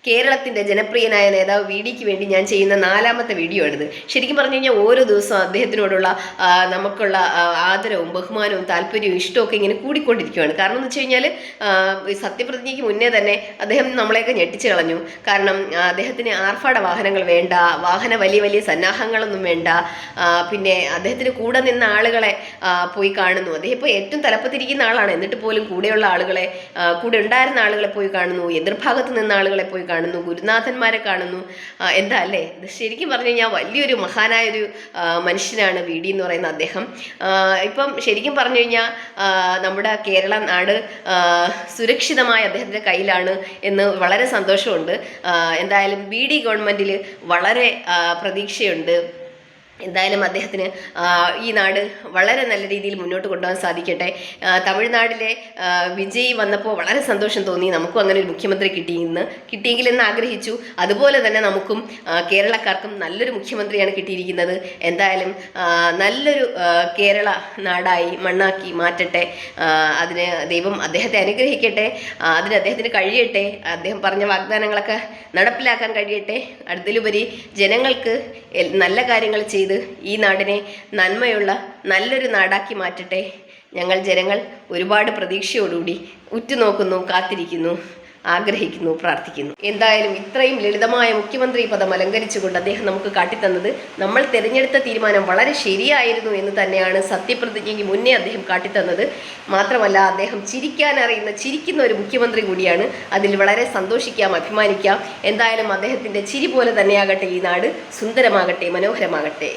കേരളത്തിൻ്റെ ജനപ്രിയനായ നേതാവ് VDക്ക് വേണ്ടി ഞാൻ ചെയ്യുന്ന 4ാമത്തെ വീഡിയോ ആണിത്. ശരിക്കും പറഞ്ഞു കഴിഞ്ഞാൽ ഓരോ ദിവസവും അദ്ദേഹത്തിനോടുള്ള നമുക്കുള്ള ആദരവും ബഹുമാനവും താല്പര്യവും ഇഷ്ടമൊക്കെ ഇങ്ങനെ കൂടിക്കൊണ്ടിരിക്കുകയാണ്. കാരണം എന്ന് വെച്ച് കഴിഞ്ഞാൽ സത്യപ്രതിജ്ഞയ്ക്ക് മുന്നേ തന്നെ അദ്ദേഹം നമ്മളെയൊക്കെ ഞെട്ടിച്ചു കളഞ്ഞു. കാരണം അദ്ദേഹത്തിന് ആർഭാട വാഹനങ്ങൾ വേണ്ട, വലിയ വലിയ സന്നാഹങ്ങളൊന്നും വേണ്ട, പിന്നെ അദ്ദേഹത്തിന് കൂടെ നിന്ന ആളുകളെ പോയി കാണുന്നു. അദ്ദേഹം ഇപ്പോൾ ഏറ്റവും തലപ്പത്തിരിക്കുന്ന ആളാണ്, എന്നിട്ട് പോലും കൂടെയുള്ള ആളുകളെ, കൂടെ ഉണ്ടായിരുന്ന ആളുകളെ പോയി കാണുന്നു, എതിർഭാഗത്ത് നിന്ന ആളുകളെ പോയി കാണുന്നു, ഗുരുനാഥന്മാരെ കാണുന്നു. എന്താ അല്ലേ, ശരിക്കും പറഞ്ഞു കഴിഞ്ഞാൽ വലിയൊരു മഹാനായൊരു മനുഷ്യനാണ് VD എന്ന് പറയുന്ന അദ്ദേഹം. ഇപ്പം ശരിക്കും പറഞ്ഞു കഴിഞ്ഞാൽ നമ്മുടെ കേരള നാട് സുരക്ഷിതമായ അദ്ദേഹത്തിൻ്റെ കയ്യിലാണ് എന്ന് വളരെ സന്തോഷമുണ്ട്. എന്തായാലും VD ഗവൺമെൻറ്റിൽ വളരെ പ്രതീക്ഷയുണ്ട്. എന്തായാലും അദ്ദേഹത്തിന് ഈ നാട് വളരെ നല്ല രീതിയിൽ മുന്നോട്ട് കൊണ്ടുപോകാൻ സാധിക്കട്ടെ. തമിഴ്നാട്ടിലെ വിജയ് വന്നപ്പോൾ വളരെ സന്തോഷം തോന്നി, നമുക്കും അങ്ങനെ ഒരു മുഖ്യമന്ത്രി കിട്ടിയെങ്കിലെന്ന് ആഗ്രഹിച്ചു. അതുപോലെ തന്നെ നമുക്കും കേരളക്കാർക്കും നല്ലൊരു മുഖ്യമന്ത്രിയാണ് കിട്ടിയിരിക്കുന്നത്. എന്തായാലും നല്ലൊരു കേരള നാടായി മണ്ണാക്കി മാറ്റട്ടെ. അതിന് ദൈവം അദ്ദേഹത്തെ അനുഗ്രഹിക്കട്ടെ, അതിന് അദ്ദേഹത്തിന് കഴിയട്ടെ, അദ്ദേഹം പറഞ്ഞ വാഗ്ദാനങ്ങളൊക്കെ നടപ്പിലാക്കാൻ കഴിയട്ടെ. അതിലുപരി ജനങ്ങൾക്ക് നല്ല കാര്യങ്ങൾ ചെയ്ത് ഈ നാടിനെ നന്മയുള്ള നല്ലൊരു നാടാക്കി മാറ്റട്ടെ. ഞങ്ങൾ ജനങ്ങൾ ഒരുപാട് പ്രതീക്ഷയോടുകൂടി ഉറ്റുനോക്കുന്നു, കാത്തിരിക്കുന്നു, ആഗ്രഹിക്കുന്നു, പ്രാർത്ഥിക്കുന്നു. എന്തായാലും ഇത്രയും ലളിതമായ മുഖ്യമന്ത്രി പദം അലങ്കരിച്ചുകൊണ്ട് അദ്ദേഹം നമുക്ക് കാട്ടിത്തന്നത്, നമ്മൾ തിരഞ്ഞെടുത്ത തീരുമാനം വളരെ ശരിയായിരുന്നു എന്ന് തന്നെയാണ് സത്യപ്രതിജ്ഞയ്ക്ക് മുന്നേ അദ്ദേഹം കാട്ടിത്തന്നത്. മാത്രമല്ല അദ്ദേഹം ചിരിക്കുന്ന ഒരു മുഖ്യമന്ത്രി കൂടിയാണ്. അതിൽ വളരെ സന്തോഷിക്കാം, അഭിമാനിക്കാം. എന്തായാലും അദ്ദേഹത്തിൻ്റെ ചിരി പോലെ തന്നെയാകട്ടെ ഈ നാട്, സുന്ദരമാകട്ടെ, മനോഹരമാകട്ടെ.